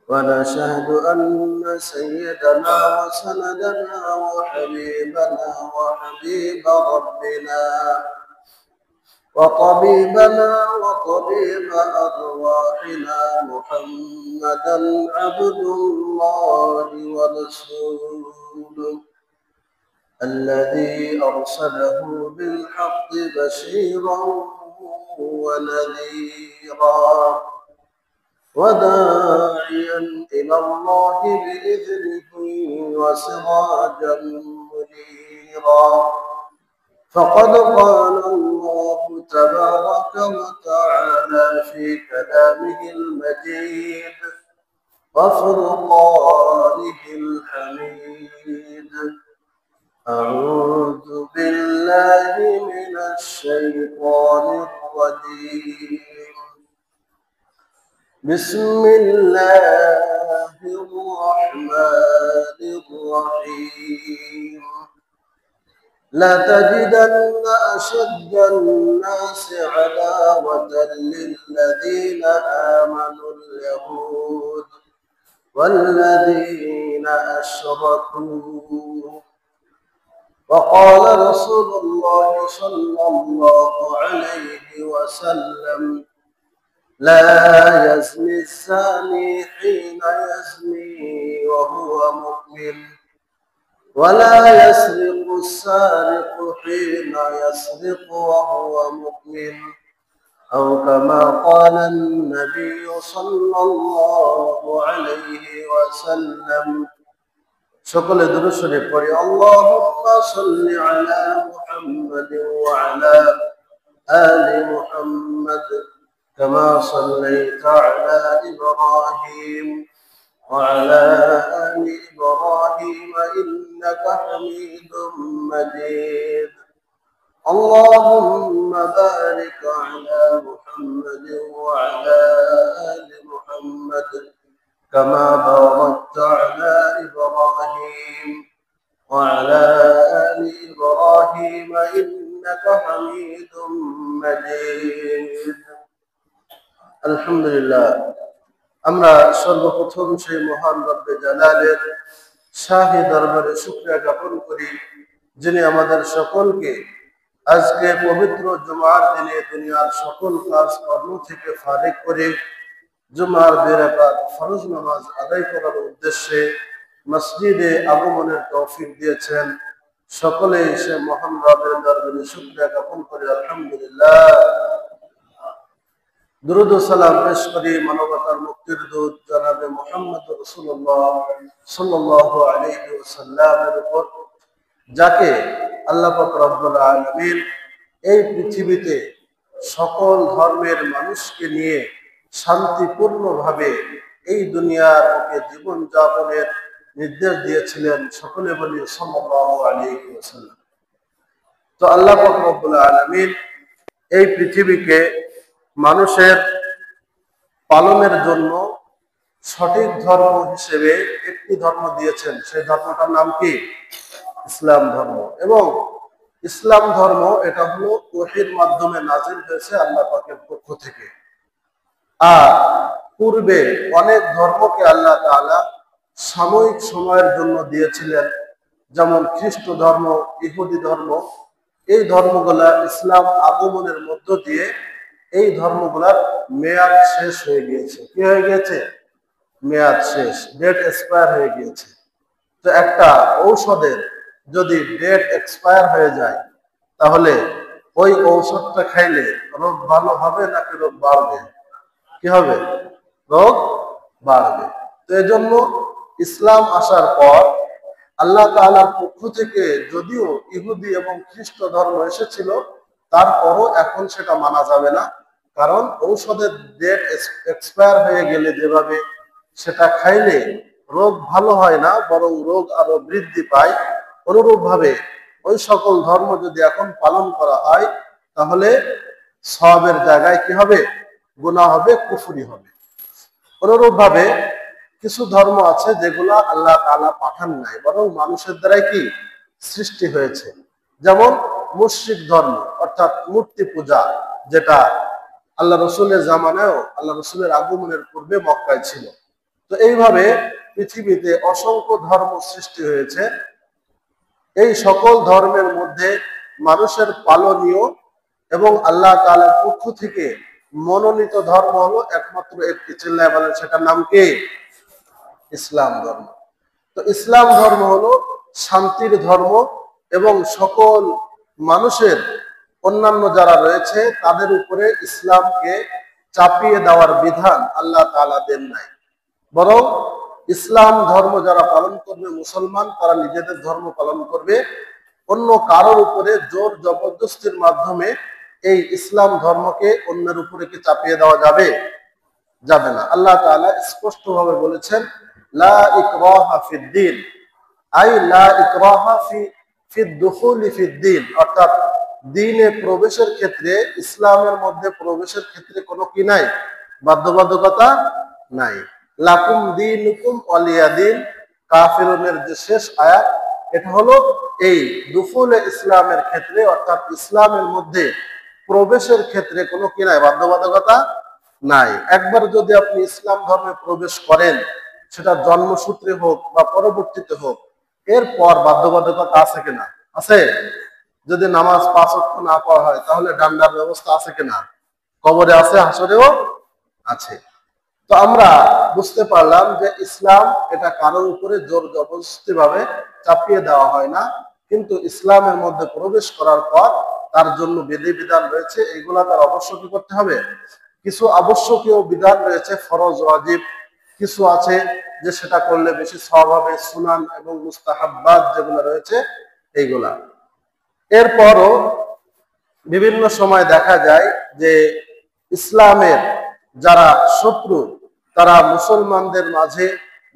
ونشهد أن سيدنا وسندنا وحبيبنا وحبيب ربنا وطبيبنا وطبيب أرواحنا محمدا عبد الله ورسوله الذي أرسله بالحق بشيرا ونذيرا وداعيا إلى الله بإذنه وسراجا منيرا فقد قال الله تبارك وتعالى في كلامه المجيد وفرقانه الحميد أعوذ بالله من الشيطان الرجيم بسم الله الرحمن الرحيم لتجدن أشد الناس عداوة للذين آمنوا اليهود والذين أشركوا وقال رسول الله صلى الله عليه وسلم لا يزني الزاني حين يزني وهو مؤمن ولا يسرق السارق حين يسرق وهو مؤمن أو كما قال النبي صلى الله عليه وسلم সকলে দুরূদ শরীফ পড়ি আল্লাহুম্মা সাল্লি আলা মুহাম্মাদ ওয়া আলা আলি মুহাম্মাদ কামা সাল্লাইতা আলা ইব্রাহিম ওয়া আলা আলি ইব্রাহিম ইন্নাকা হামিদুম মাজিদ আল্লাহুম্মা বারিক আলা মুহাম্মাদ ওয়া আলা আলি মুহাম্মাদ كما باركت على إبراهيم وعلى آل إبراهيم إنك حميد مجيد الحمد لله আমরা সর্বপ্রথম সেই মহান রব্বে জালালের শাহী দরবারে শুকরিয়া জ্ঞাপন করি যিনি আমাদের সকলকে আজকে পবিত্র জুমার দিনে দুনিয়ার সকল কাজ কর্ম থেকে ফারিগ করে জুমার 2 রাকাত ফরজ নামাজ আদায় করার উদ্দেশ্যে মসজিদে আগমনের তৌফিক দিয়েছেন সকলেই সে মহান রবের দরবারে শুকরিয়া জ্ঞাপন করি আলহামদুলিল্লাহ দুরূদ ও সালাম পেশ করি মানবতার মুক্তির দূত জনাবে মুহাম্মদ রাসূলুল্লাহ সাল্লাল্লাহু আলাইহি ওয়াসাল্লামের উপর যাকে আল্লাহ পাক রব্বুল আলামিন এই পৃথিবীতে সকল ধর্মের মানুষকে নিয়ে শান্তিপূর্ণভাবে এই দুনিয়ার বুকে জীবন যাপনের নির্দেশ দিয়েছিলেন সকলে বলি সাল্লাল্লাহু আলাইহি ওয়াসাল্লাম তো আল্লাহ পাক রব্বুল আলামিন এই পৃথিবীকে মানুষের পালনের জন্য সঠিক ধর্ম হিসেবে একটি ধর্ম দিয়েছেন সেই ধর্মটার নাম কি ইসলাম ধর্ম এবং ইসলাম ধর্ম এটা হলো ওহীর মাধ্যমে নাযিল হয়েছে আল্লাহ পাকের পক্ষ থেকে আর পূর্বে অনেক ধর্মকে আল্লাহ তাআলা সাময়িক সময়ের জন্য দিয়েছিলেন যেমন খ্রিস্ট ধর্ম ইহুদি ধর্ম এই ধর্মগুলা ইসলাম আগমনের মধ্য দিয়ে এই ধর্মগুলার মেয়াদ শেষ হয়ে গিয়েছে কি হয়ে গিয়েছে মেয়াদ শেষ ডেট এক্সপায়ার হয়ে গিয়েছে তো একটা ঔষধের যদি ডেট এক্সপায়ার হয়ে যায় তাহলে ওই ঔষধটা খাইলে রোগ ভালো হবে নাকি রোগ বাড়বে কি হবে রোগ বাড়বে তো এজন্য ইসলাম আসার পর আল্লাহ তাআলার পক্ষ থেকে যদিও ইহুদি এবং খ্রিস্ট ধর্ম এসেছিল তারপরও এখন সেটা মানা যাবে না কারণ ঔষধের ডেট এক্সপায়ার হয়ে গেলে যেভাবে সেটা খাইলে রোগ ভালো হয় না বরং রোগ আরো বৃদ্ধি পায় অনুরূপভাবে ওই সকল ধর্ম যদি এখন পালন করা হয় তাহলে সওয়াবের জায়গায় কি হবে গুনাহ হবে কুফরি হবে অনুরূপভাবে কিছু ধর্ম আছে যেগুলা আল্লাহ তাআলা পাঠান নাই বরং মানুষের দ্বারাই কি সৃষ্টি হয়েছে যেমন মুশরিক ধর্ম অর্থাৎ মূর্তি পূজা যেটা আল্লাহ রাসূলের জামানায়ও আল্লাহ রাসূলের আগমনের পূর্বে মক্কায় ছিল তো এইভাবে পৃথিবীতে অসংখ্য ধর্ম সৃষ্টি হয়েছে। এই সকল ধর্মের মধ্যে মানুষের পালনীয় এবং আল্লাহ তাআলার পক্ষ থেকে মনোনীত ধর্ম হলো একমাত্র একটি, চিল্লায় বলেন সেটার নাম কি? ইসলাম ধর্ম। তো ইসলাম ধর্ম হলো শান্তির ধর্ম এবং সকল মানুষের অন্যান্য যারা রয়েছে তাদের উপরে ইসলামকে চাপিয়ে দেওয়ার বিধান আল্লাহ তাআলা দেন নাই, বরং ইসলাম ধর্ম যারা পালন করবে মুসলমান তারা নিজেদের ধর্ম পালন করবে। অন্য কারোর উপরে জোর জবরদস্তির মাধ্যমে এই ইসলাম ধর্মকে অন্যের উপরে কি চাপিয়ে দেওয়া যাবে? যাবে না। আল্লাহ তাআলা স্পষ্টভাবে বলেছেন লা ইকরাহা ফিদ্দিন, আই লা ইকরাহা ফিদ দুখুলি ফিদ্দিন, অর্থাৎ দ্বীনে প্রবেশের ক্ষেত্রে, ইসলামের মধ্যে প্রবেশের ক্ষেত্রে কোনো কি নাই? বাধ্যবাধকতা নাই। লাকুম দীনুকুম ওয়ালিয়া দীন, কাফিরুনের যে শেষ আয়াত, এটা হলো এই দুখুলে ইসলামের ক্ষেত্রে, অর্থাৎ ইসলামের মধ্যে প্রবেশের ক্ষেত্রে কোনো কি নাই? বাধ্যবাধকতা নাই। একবার যদি আপনি ইসলাম ধর্মে প্রবেশ করেন, সেটা জন্মসূত্রে হোক বা পরবর্তীতে হোক, এরপর বাধ্যবাধকতা আছে কিনা? আছে। যদি নামাজ 5 ওয়াক্ত না পড়া হয় তাহলে ডান্ডার ব্যবস্থা আছে কিনা? কবরে আছে, হাসরেও আছে। তো আমরা বুঝতে পারলাম যে ইসলাম এটা কারোর উপরে জোর জবরদস্তি ভাবে চাপিয়ে দেওয়া হয় না, কিন্তু ইসলামের মধ্যে প্রবেশ করার পর তার জন্য বিধিবিধান রয়েছে, এগুলা তার অবশ্যই কি করতে হবে? কিছু আবশ্যকীয় বিধান রয়েছে, ফরজ ওয়াজিব, কিছু আছে যে সেটা করলে বেশি সওয়াব হবে, সুনান এবং মুস্তাহাব্বাত যেগুলো রয়েছে এইগুলা। এরপরও বিভিন্ন সময় দেখা যায় যে ইসলামের যারা শত্রু তারা মুসলমানদের মাঝে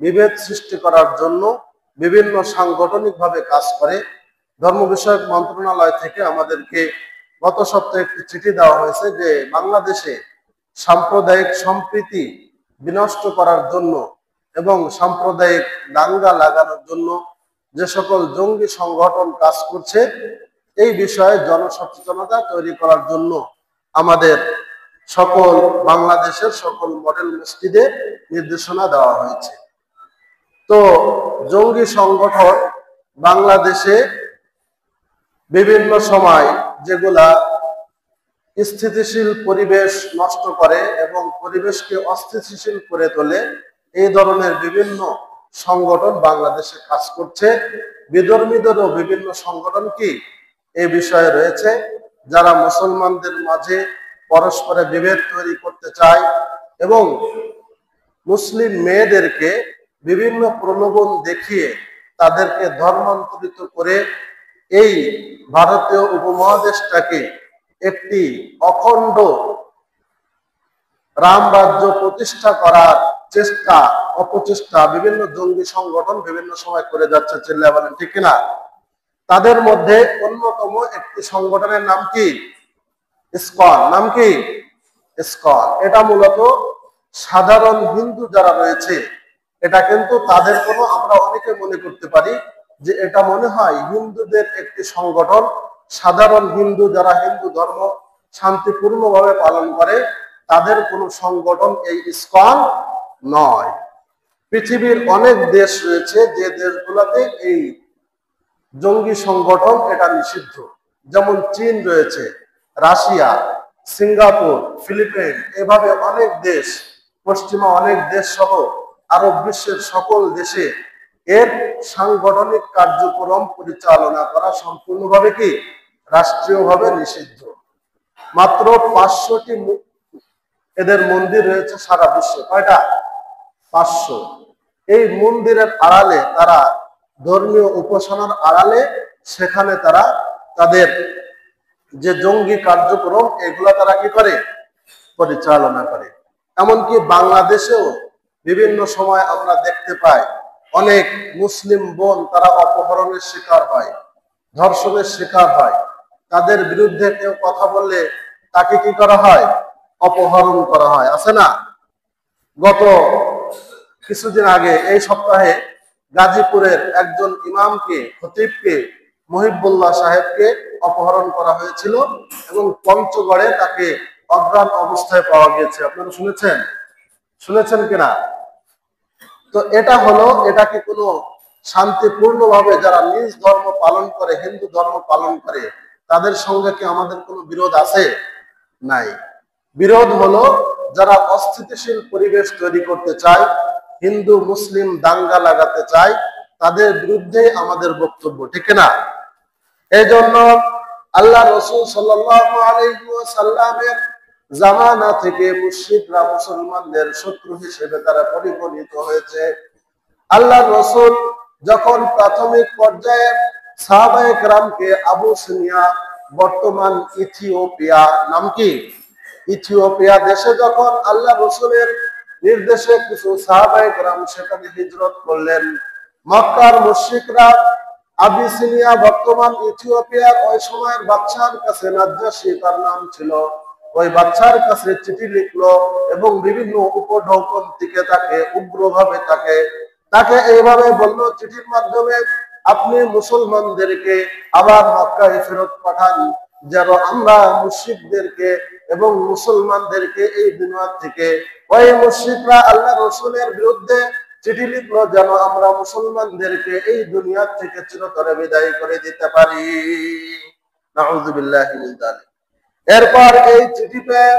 বিভেদ সৃষ্টি করার জন্য বিভিন্ন সাংগঠনিকভাবে কাজ করে। ধর্ম বিষয়ক মন্ত্রণালয় থেকে আমাদেরকে গত সপ্তাহে একটি চিঠি দেওয়া হয়েছে যে বাংলাদেশে সাম্প্রদায়িক সম্প্রীতি বিনষ্ট করার জন্য এবং সাম্প্রদায়িক দাঙ্গা লাগানোর জন্য যে সকল জঙ্গি সংগঠন কাজ করছে, এই বিষয়ে জনসচেতনতা তৈরি করার জন্য আমাদের সকল বাংলাদেশের সকল মডেল মসজিদে নির্দেশনা দেওয়া হয়েছে। তো জঙ্গি সংগঠন বাংলাদেশে বিভিন্ন সময় যেগুলা স্থিতিশীল পরিবেশ নষ্ট করে এবং পরিবেশকে অস্থিতিশীল করে তোলে, এই ধরনের বিভিন্ন সংগঠন বাংলাদেশে কাজ করছে। বিধর্মীদেরও বিভিন্ন সংগঠন কি এই বিষয়ে রয়েছে, যারা মুসলমানদের মাঝে পরস্পরে বিভেদ তৈরি করতে চায় এবং মুসলিম মেয়েদেরকে বিভিন্ন প্রলোভন দেখিয়ে তাদেরকে ধর্মান্তরিত করে এই ভারতীয় উপমহাদেশটাকে একটি অখণ্ড রামরাজ্য প্রতিষ্ঠা করার চেষ্টা অপচেষ্টা বিভিন্ন জঙ্গি সংগঠন বিভিন্ন সময় করে যাচ্ছে, চিল্লায় বলেন ঠিক কিনা? তাদের মধ্যে অন্যতম একটি সংগঠনের নাম কি? ইসকন। নাম কি? ইসকন। এটা মূলত সাধারণ হিন্দু যারা রয়েছে, এটা কিন্তু তাদের কোনো, আমরা অনেকে মনে করতে পারি যে এটা মনে হয় হিন্দুদের একটি সংগঠন, সাধারণ হিন্দু যারা হিন্দু ধর্ম শান্তিপূর্ণভাবে পালন করে তাদের কোনো সংগঠন এই ইসকন নয়। পৃথিবীর অনেক দেশ রয়েছে যে দেশগুলোতে এই জঙ্গি সংগঠন এটা নিষিদ্ধ, যেমন চীন রয়েছে, রাশিয়া, সিঙ্গাপুর, ফিলিপাইন, এভাবে অনেক দেশ, পশ্চিমা অনেক দেশ সহ আরব বিশ্বের সকল দেশে এর সাংগঠনিক কার্যক্রম পরিচালনা করা সম্পূর্ণভাবে কি রাষ্ট্রীয়ভাবে নিষিদ্ধ। মাত্র 500টি এদের মন্দির রয়েছে সারা বিশ্বে। কয়টা? 500। এই মন্দিরের আড়ালে তারা ধর্মীয় উপাসনার আড়ালে সেখানে তারা তাদের যে জঙ্গি কার্যক্রম এগুলা তারা কি করে? পরিচালনা করে। এমনকি বাংলাদেশেও বিভিন্ন সময় আমরা দেখতে পাই অনেক মুসলিম বোন তারা অপহরণের শিকার হয়, ধর্ষণের শিকার হয়। তাদের বিরুদ্ধে কেউ কথা বললে তাকে কি করা হয়? অপহরণ করা হয়। আছে না? গত কিছুদিন আগে এই সপ্তাহে গাজীপুরের একজন ইমামকে, খতিবকে, মহিবুল্লাহ সাহেবকে অপহরণ করা হয়েছিল এবং পঞ্চগড়ে তাকে অজ্ঞান অবস্থায় পাওয়া গিয়েছে। আপনারা শুনেছেন? শুনেছেন কিনা? তো এটা কি কোনো শান্তিপূর্ণভাবে যারা নিজ ধর্ম পালন করে, হিন্দু ধর্ম পালন করে, তাদের সঙ্গে কি আমাদের কোনো বিরোধ আছে? নাই। বিরোধ হলো যারা অস্থিতিশীল পরিবেশ তৈরি করতে চায়, হিন্দু মুসলিম দাঙ্গা লাগাতে চায়, তাদের বিরুদ্ধে আমাদের বক্তব্য, ঠিক না? এই জন্য আল্লাহ রসুল সাল্লাল্লাহু আলাইহি ওয়াসাল্লামের জামানা থেকে মুশরিকরা মুসলমানদের শত্রু হিসেবে তারা পরিগণিত হয়েছে। আল্লাহ রসুল যখন প্রাথমিক পর্যায়ে সাহাবায়ে কেরামকে আবিসিনিয়া, বর্তমান ইথিওপিয়া, নাম কি? ইথিওপিয়া দেশে যখন আল্লাহ রসুলের নির্দেশে কিছু সাহাবায়ে কেরাম সেখানে হিজরত করলেন, মক্কার মুশরিকরা আবিসিনিয়া, বর্তমান ইথিওপিয়ার ওই সময়ের বাদশার কাছে, নাজ্জাশী তার নাম ছিল, ওই বাদশার কাছে চিঠি লিখলো এবং বিভিন্ন উপঢৌকন থেকে তাকে উগ্রভাবে তাকে এইভাবে বলল, চিঠির মাধ্যমে আপনি মুসলমানদেরকে আবার মক্কায় ফেরত পাঠান, যেন আমরা মুশরিকদেরকে এবং মুসলমানদেরকে এই দুনিয়া থেকে, ওই মুশরিকরা আল্লাহ রসুলের বিরুদ্ধে চিঠি লিখলো যেন আমরা মুসলমানদেরকে এই দুনিয়া থেকে চিরতরে বিদায় করে দিতে পারি। নাউযুবিল্লাহি মিন যালিক। এরপর এই চিঠি পেয়ে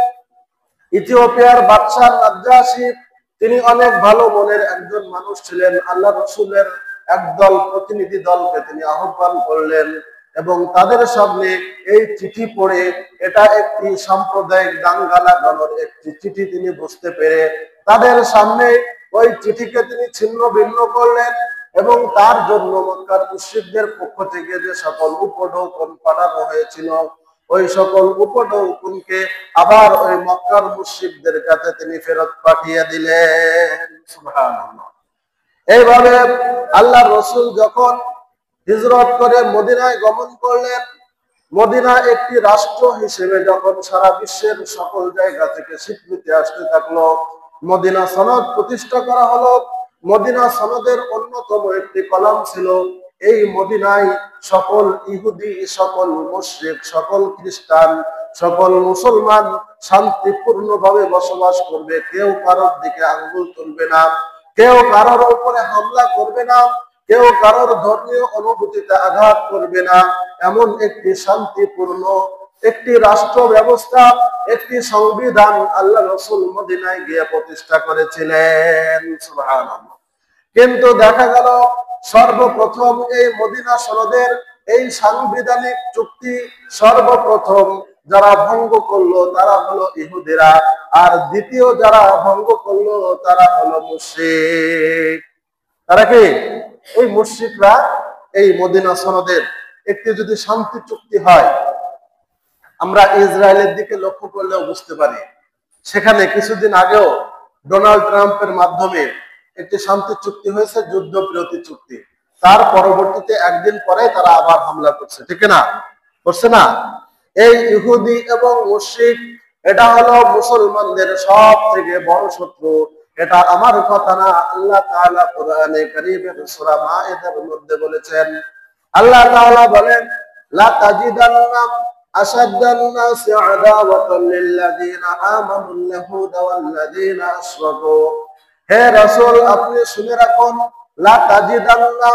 ইথিওপিয়ার বাদশা নাজ্জাশী, তিনি অনেক ভালো মনের একজন মানুষ ছিলেন, আল্লাহ রসুলের একদল প্রতিনিধি দলকে তিনি আহ্বান করলেন এবং তাদের সামনে এই চিঠি পড়ে এটা একটি সাম্প্রদায়িক দাঙ্গা লাগানোর একটি চিঠি তিনি বুঝতে পেরে তাদের সামনে ওই চিঠিকে তিনি ছিন্ন ভিন্ন করলেন এবং তার জন্য মক্কার মুশরিকদের পক্ষ থেকে যে সকল উপঢৌকন পাঠানো হয়েছিল, ওই সকল উপঢৌকনকে আবার ওই মক্কার মুশরিকদের কাছে তিনি ফেরত পাঠিয়ে দিলেন। সুবহানাল্লাহ। এইভাবে আল্লাহ রসুল যখন হিজরত করে মদিনায় গমন করলেন, মদিনা একটি রাষ্ট্র হিসেবে যখন সারা বিশ্বের সকল জায়গা থেকে স্বীকৃতি আসতে থাকলো, মদিনা সনদ প্রতিষ্ঠা করা হলো। মদিনা সনদের অন্যতম একটি কলাম ছিল, এই মদিনায় সকল ইহুদি, সকল মুশরিক, সকল খ্রিস্টান, সকল মুসলমান শান্তিপূর্ণভাবে বসবাস করবে, কেউ কারোর দিকে আঙ্গুল তুলবে না, কেউ কারোর উপরে হামলা করবে না, কেউ কারোর ধর্মীয় অনুভূতিতে আঘাত করবে না, এমন একটি শান্তিপূর্ণ একটি রাষ্ট্র ব্যবস্থা, একটি সংবিধান আল্লাহ রসুল মদিনায় গিয়ে প্রতিষ্ঠা করেছিলেন। সুবহানাল্লাহ। কিন্তু দেখা গেল সর্বপ্রথম এই মদিনা সনদের এই সাংবিধানিক চুক্তি সর্বপ্রথম যারা ভঙ্গ করলো তারা হলো ইহুদিরা, আর দ্বিতীয় যারা ভঙ্গ করলো তারা হলো মুশরিক। তারা কি? এই মুশরিকরা এই মদিনা সনদের একটি যদি শান্তি চুক্তি হয়, আমরা ইসরায়েলের দিকে লক্ষ্য করলেও বুঝতে পারি, সেখানে কিছুদিন আগেও ডোনাল্ড ট্রাম্পের মাধ্যমে একটি শান্তি চুক্তি হয়েছে, যুদ্ধবিরতি চুক্তি। তার পরবর্তীতে একদিন পরে তারা আবার হামলা করছে, ঠিক না? করছে না? এই ইহুদি এবং মুশরিক এটা হলো মুসলমানদের সব থেকে বড় শত্রু। এটা আমার কথা না, আল্লাহ তাআলা কোরআনে কারীমের সূরা মাঈদার মধ্যে বলেছেন। আল্লাহ তাআলা বলেন, লা তাজিদান্না আশাদ্দান নাসি আদাওয়াতান লিল্লাযীনা আমানুল ইয়াহুদা ওয়াল্লাযীনা আশরাকু। হে রাসূল, আপনি শুনে রাখুন, লা তাজিদান্না,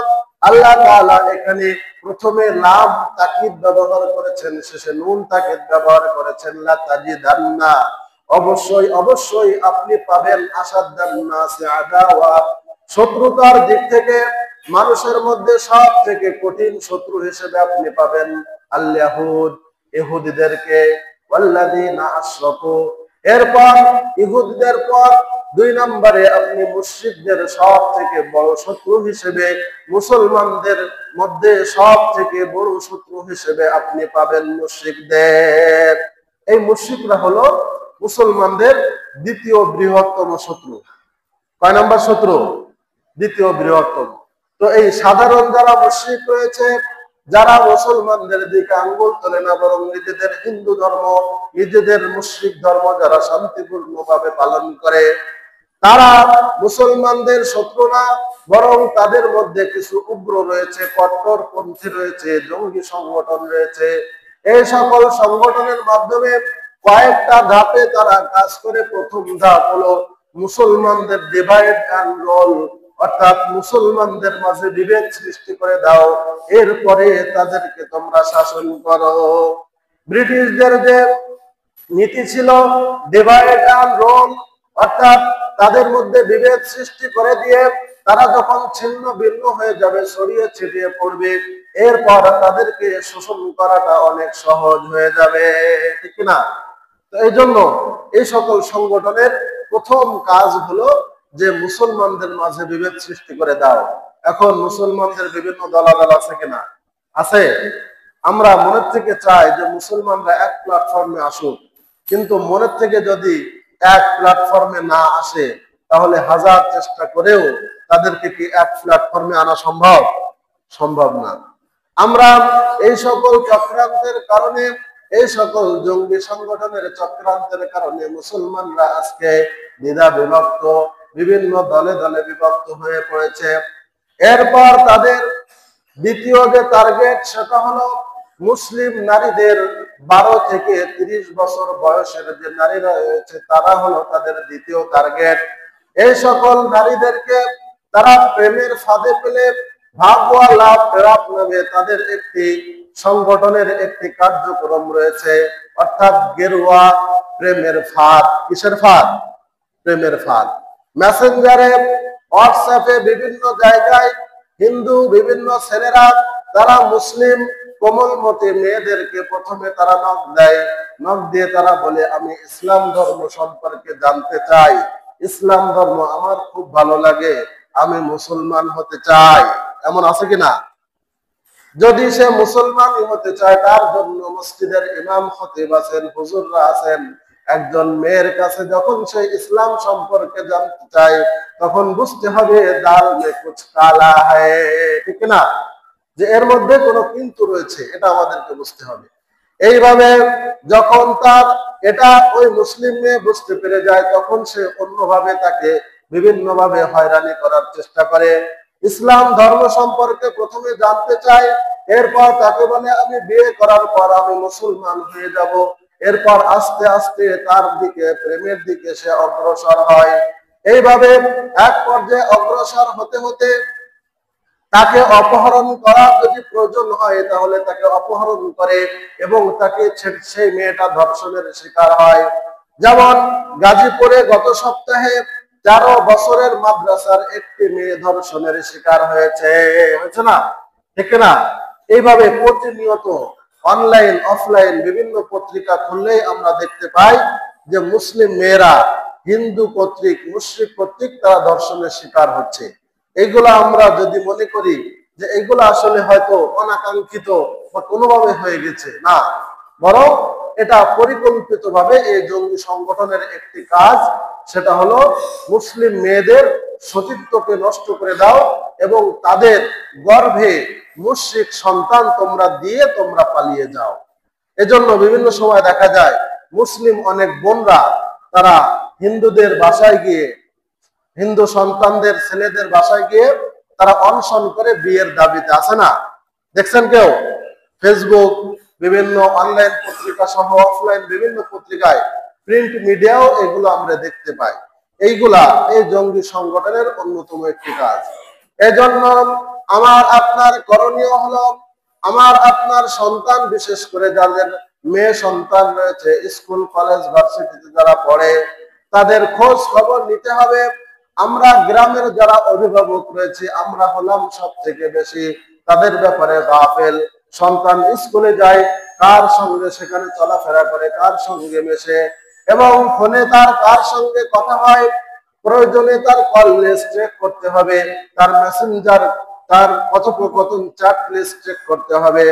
আল্লাহ তাআলা এখানে প্রথমে লাম তাকিদ ব্যবহার করেছেন, শেষে নুন তাকিদ ব্যবহার করেছেন। লা তাজিদান্না, অবশ্যই অবশ্যই আপনি পাবেন, আশাদ্দান নাসি আদাওয়া, শত্রুতার দিক থেকে মানুষের মধ্যে সব থেকে কঠিন শত্রু হিসেবে আপনি পাবেন আল ইয়াহুদ, ইহুদিদেরকে, ওয়াল্লাযীনা আশরাকু, এরপর ইহুদিদের পর 2 নম্বরে আপনি মুশরিকদের সব থেকে বড় শত্রু হিসেবে, মুসলমানদের মধ্যে সব থেকে বড় শত্রু হিসেবে আপনি পাবেন মুশরিকদের। এই মুশরিকরা হলো মুসলমানদের দ্বিতীয় বৃহত্তম শত্রু। কয় নম্বর শত্রু? দ্বিতীয় বৃহত্তম। তো এই সাধারণ যারা মুশরিক রয়েছে, যারা মুসলমানদের দিকে আঙ্গুল তোলে না, বরং নিজেদের হিন্দু ধর্ম, নিজেদের মুশরিক ধর্ম যারা শান্তিপূর্ণভাবে পালন করে, তারা মুসলমানদের শত্রু না, বরং তাদের মধ্যে কিছু উগ্র রয়েছে, কট্টরপন্থী রয়েছে, জঙ্গি সংগঠন রয়েছে। এই সকল সংগঠনের মাধ্যমে কয়েকটা ধাপে তারা কাজ করে। প্রথম ধাপ হলো মুসলমানদের ডিভাইড অ্যান্ড রুল, অর্থাৎ মুসলমানদের মাঝে বিভেদ সৃষ্টি করে দাও, এরপরে তাদেরকে তোমরা শাসন করো। ব্রিটিশদের যে নীতি ছিল ডিভাইড অ্যান্ড রুল, অর্থাৎ তাদের মধ্যে বিভেদ সৃষ্টি করে দিয়ে তারা যখন ছিন্ন ভিন্ন হয়ে যাবে, ছড়িয়ে ছিটিয়ে পড়বে, এরপর তাদেরকে শোষণ করাটা অনেক সহজ হয়ে যাবে, ঠিক না? তো এই জন্য এই সকল সংগঠনের প্রথম কাজ হলো যে মুসলমানদের মাঝে বিভেদ সৃষ্টি করে দাও। এখন মুসলমানদের বিভিন্ন দলাদল আছে কিনা? আছে। আমরা মনের থেকে চাই যে মুসলমানরা এক প্ল্যাটফর্মে আসুক, কিন্তু মনের থেকে যদি এক প্ল্যাটফর্মে না আসে, তাহলে হাজার চেষ্টা করেও তাদেরকে কি এক প্ল্যাটফর্মে আনা সম্ভব? সম্ভব না। আমরা এই সকল চক্রান্তের কারণে, এই সকল জঙ্গি সংগঠনের চক্রান্তের কারণে মুসলমানরা আজকে দ্বিধা বিভক্ত, বিভিন্ন দলে দলে বিভক্ত হয়ে পড়েছে। এরপর তাদের দ্বিতীয় যে টার্গেট, সেটা হলো মুসলিম নারীদের 12 থেকে 30 বছর বয়সের যে নারীরা রয়েছে তারা হলো তাদের দ্বিতীয় টার্গেট। এই সকল নারীদেরকে তারা প্রেমের ফাঁদে ফেলে ভাগওয়া লাভ ফেরাপ নামে তাদের একটি সংগঠনের একটি কার্যক্রম রয়েছে, অর্থাৎ গেরুয়া প্রেমের ফাঁদ। কিসের ফাঁদ? প্রেমের ফাঁদ। মেসেঞ্জারে, হোয়াটসঅ্যাপে, বিভিন্ন জায়গায় হিন্দু বিভিন্ন ছেলেরা তারা মুসলিম কোমলমতি মেয়েদেরকে প্রথমে তারা নক দেয়। নক দিয়ে তারা বলে, আমি ইসলাম ধর্ম সম্পর্কে জানতে চাই, ইসলাম ধর্ম আমার খুব ভালো লাগে, আমি মুসলমান হতে চাই। এমন আছে কিনা? যদি সে মুসলমানই হতে চায়, তার জন্য মসজিদের ইমাম খতিব আছেন, হুজুররা আছেন। একজন মেয়ের কাছে যখন সে ইসলাম সম্পর্কে জানতে চায়, তখন বুঝতে হবে দাল মে কুছ কালা হ্যায়, ঠিক না? যে এর মধ্যে কোনো কিন্তু রয়েছে, এটা আমাদেরকে বুঝতে হবে। এইভাবে যখন তার এটা ওই মুসলিম মেয়ে বুঝতে পেরে যায়, তখন সে অন্যভাবে তাকে বিভিন্নভাবে হয়রানি করার চেষ্টা করে। ইসলাম ধর্ম সম্পর্কে প্রথমে জানতে চায়, এরপর তাকে বলে আমি বিয়ে করার পর আমি মুসলমান হয়ে যাব। এরপর আস্তে আস্তে তার দিকে, প্রেমের দিকে সে অগ্রসর হয়। এইভাবে এক পর্যায়ে অগ্রসর হতে হতে তাকে অপহরণ করার যদি প্রয়োজন হয়, তাহলে তাকে অপহরণ করে এবং তাকে সেই মেয়েটা ধর্ষণের শিকার হয়। যেমন গাজীপুরে গত সপ্তাহে 13 বছরের মাদ্রাসার একটি মেয়ে ধর্ষণের শিকার হয়েছে, হয়েছে না? ঠিক না? এইভাবে প্রতিনিয়ত অনলাইন অফলাইন বিভিন্ন পত্রিকা খুললেই আমরা দেখতে পাই যে মুসলিম মেয়েরা হিন্দু কর্তৃক, মুশরিক কর্তৃক তারা ধর্ষণের শিকার হচ্ছে। এইগুলা আমরা যদি মনে করি যে এইগুলো আসলে হয়তো অনাকাঙ্ক্ষিত বা কোনোভাবে হয়ে গেছে, না, বরং এটা পরিকল্পিতভাবে এই জঙ্গি সংগঠনের একটি কাজ। সেটা হলো মুসলিম মেয়েদের সতীত্বকে নষ্ট করে দাও এবং তাদের গর্ভে মুশরিক সন্তান তোমরা দিয়ে তোমরা পালিয়ে যাও। এজন্য বিভিন্ন সময় দেখা যায় মুসলিম অনেক বোনরা তারা হিন্দুদের বাসায় গিয়ে, হিন্দু সন্তানদের ছেলেদের বাসায় গিয়ে তারা অনশন করে বিয়ের দাবিতে, আছে না? দেখছেন কেউ? ফেসবুক, বিভিন্ন অনলাইন পত্রিকা সহ অফলাইন বিভিন্ন পত্রিকায়, প্রিন্ট মিডিয়াও এগুলো আমরা দেখতে পাই। এইগুলা এই জঙ্গি সংগঠনের অন্যতম একটি কাজ। এজন্য আমার আপনার করণীয় হলো, আমার আপনার সন্তান, বিশেষ করে যাদের মেয়ে সন্তান রয়েছে, স্কুল কলেজ ভার্সিটিতে যারা পড়ে, তাদের খোঁজ খবর নিতে হবে। আমরা গ্রামের যারা অভিভাবক রয়েছে, আমরা হলাম সব থেকে বেশি তাদের ব্যাপারে গাফেল। সন্তান স্কুলে যায়, কার সঙ্গে সেখানে চলাফেরা করে, কার সঙ্গে মেশে এবং ফোনে তার কার সঙ্গে কথা হয়, প্রয়োজনে তার কল লিস্ট চেক করতে হবে, তার মেসেঞ্জার, তার কথোপকথন চ্যাট লিস্ট চেক করতে হবে।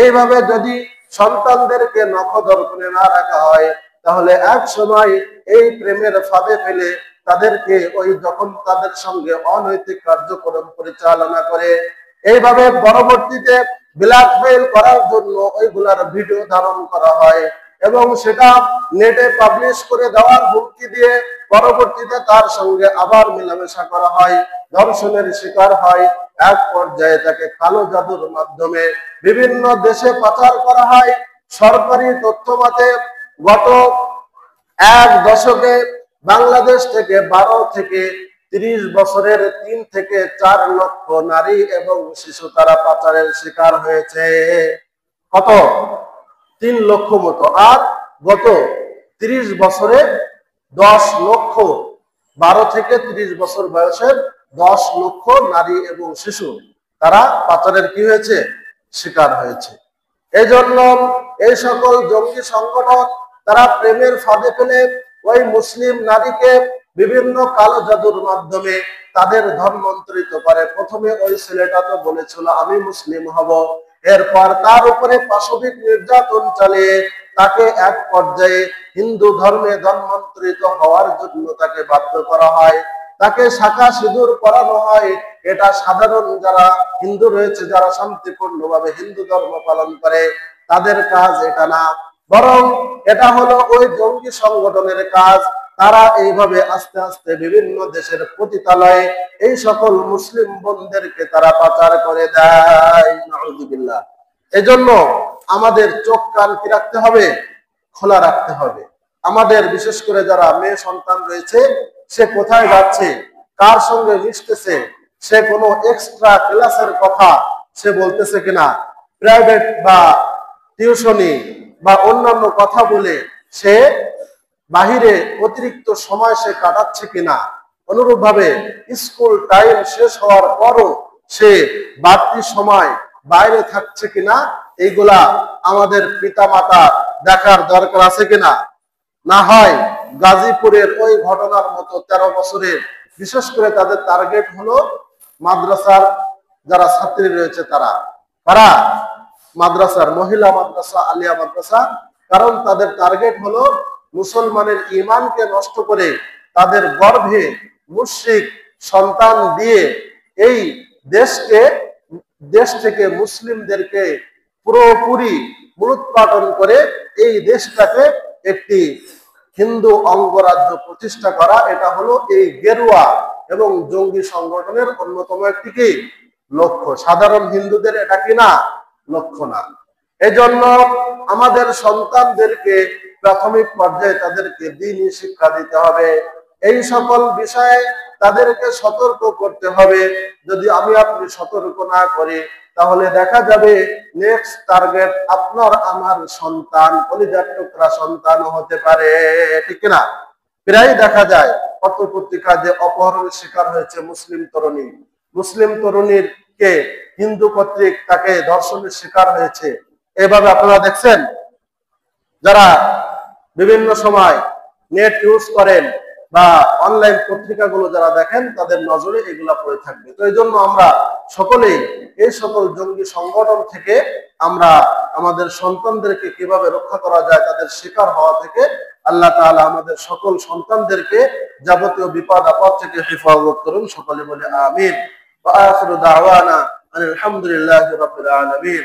এইভাবে যদি সন্তানদেরকে নখদর করে না রাখা হয়, তাহলে এক সময় এই প্রেমের ফাঁদে ফেলে তাদেরকে ওই যখন তাদের সঙ্গে অনৈতিক কার্যক্রম পরিচালনা করে, এইভাবে পরবর্তীতে ব্ল্যাকমেইল করার জন্য ওইগুলার ভিডিও ধারণ করা হয় এবং সেটা নেটে পাবলিশ করে দেওয়ার হুমকি দিয়ে পরবর্তীতে তার সঙ্গে আবার মেলামেশা করা হয়, ধর্ষণের শিকার হয়। এক পর্যায়ে তাকে কালো জাদুর মাধ্যমে বিভিন্ন দেশে পাচার করা হয়। সরকারি তথ্য মতে গত 1 দশকে বাংলাদেশ থেকে 12 থেকে 30 বছরের 3 থেকে 4 লক্ষ নারী এবং শিশু তারা পাচারের শিকার হয়েছে। কত? 3 লক্ষ মতো। আর গত 30 বছরে 10 লক্ষ, 12 থেকে 30 বছর বয়সের 10 লক্ষ নারী এবং শিশু তারা পাচারের কি হয়েছে? শিকার হয়েছে। এই জন্য এই সকল জঙ্গি সংগঠন তারা প্রেমের ফাঁদে ফেলে ওই মুসলিম নারীকে বিভিন্ন কালো জাদুর মাধ্যমে তাদের ধর্মান্তরিত করে। প্রথমে ওই ছেলেটা তো বলেছিল আমি মুসলিম হব, এরপর তার উপরে পাশবিক নির্যাতন চালিয়ে তাকে এক পর্যায়ে হিন্দু ধর্মে ধর্মান্তরিত হওয়ার জন্য তাকে বাধ্য করা হয়, তাকে শাখা সিঁদুর পরানো হয়। এটা সাধারণ যারা হিন্দু রয়েছে, যারা শান্তিপূর্ণভাবে হিন্দু ধর্ম পালন করে, তাদের কাজ এটা না, বরং এটা হলো ওই জঙ্গি সংগঠনের কাজ। তারা এইভাবে আস্তে আস্তে বিভিন্ন দেশের পতিতালয়ে এই সকল মুসলিম বোনদেরকে তারা পাচার করে দেয়। নাউযুবিল্লাহ। এজন্য আমাদের চোখ কান কি রাখতে হবে? খোলা রাখতে হবে। আমাদের বিশেষ করে যারা মেয়ে সন্তান রয়েছে, সে কোথায় যাচ্ছে, কার সঙ্গে মিশতেছে, সে কোনো এক্সট্রা ক্লাসের কথা সে বলতেছে কিনা, প্রাইভেট বা টিউশনি বা অন্যান্য কথা বলে সে বাহিরে অতিরিক্ত সময় সে কাটাচ্ছে কিনা, অনুরূপভাবে স্কুল টাইম শেষ হওয়ার পরও সে বাড়তি সময় বাইরে থাকছে কিনা, এইগুলা আমাদের পিতামাতা দেখার দরকার আছে কিনা। না হয় গাজীপুরের ওই ঘটনার মতো 13 বছরের, বিশেষ করে তাদের টার্গেট হলো মাদ্রাসার যারা ছাত্রী রয়েছে তারা তারা মাদ্রাসার মহিলা মাদ্রাসা, আলিয়া মাদ্রাসা, কারণ তাদের টার্গেট হলো মুসলমানের ঈমানকে নষ্ট করে তাদের গর্ভে মুশরিক সন্তান দিয়ে এই দেশ থেকে মুসলিমদেরকে পুরোপুরি মূলোৎপাটন করে এই দেশটাকে একটি হিন্দু অঙ্গরাজ্য প্রতিষ্ঠা করা। এটা হলো এই গেরুয়া এবং জঙ্গি সংগঠনের অন্যতম একটি কি লক্ষ্য। সাধারণ হিন্দুদের এটা কি না, লক্ষ্য না। এজন্য আমাদের সন্তানদেরকে প্রাথমিক পর্যায়ে তাদেরকে দ্বীনি শিক্ষা দিতে হবে, এই সকল বিষয়ে তাদেরকে সতর্ক করতে হবে। যদি আমি আপনি সতর্ক না করি, তাহলে দেখা যাবে নেক্সট টার্গেট আপনার আমার সন্তান, কলিজার টুকরা সন্তান হতে পারে, ঠিক না? প্রায় দেখা যায় পত্র পত্রিকায় যে অপহরণের শিকার হয়েছে মুসলিম তরুণীর কে হিন্দু কর্তৃক তাকে ধর্ষণের শিকার হয়েছে। এভাবে আপনারা দেখছেন, যারা বিভিন্ন সময় নেট ইউজ করেন বা অনলাইন পত্রিকাগুলো যারা দেখেন, তাদের নজরে এগুলা পড়ে থাকবে। তো এই জন্য আমরা সকলেই এই সকল জঙ্গি সংগঠন থেকে আমরা আমাদের সন্তানদেরকে কিভাবে রক্ষা করা যায় তাদের শিকার হওয়া থেকে আল্লাহ তাআলা আমাদের সকল সন্তানদেরকে যাবতীয় বিপদ আপদ থেকে হেফাজত করুন। সকলে বলে আমিন। ওয়া আখিরু দাওয়ানা আলহামদুলিল্লাহি রাব্বিল আলামিন।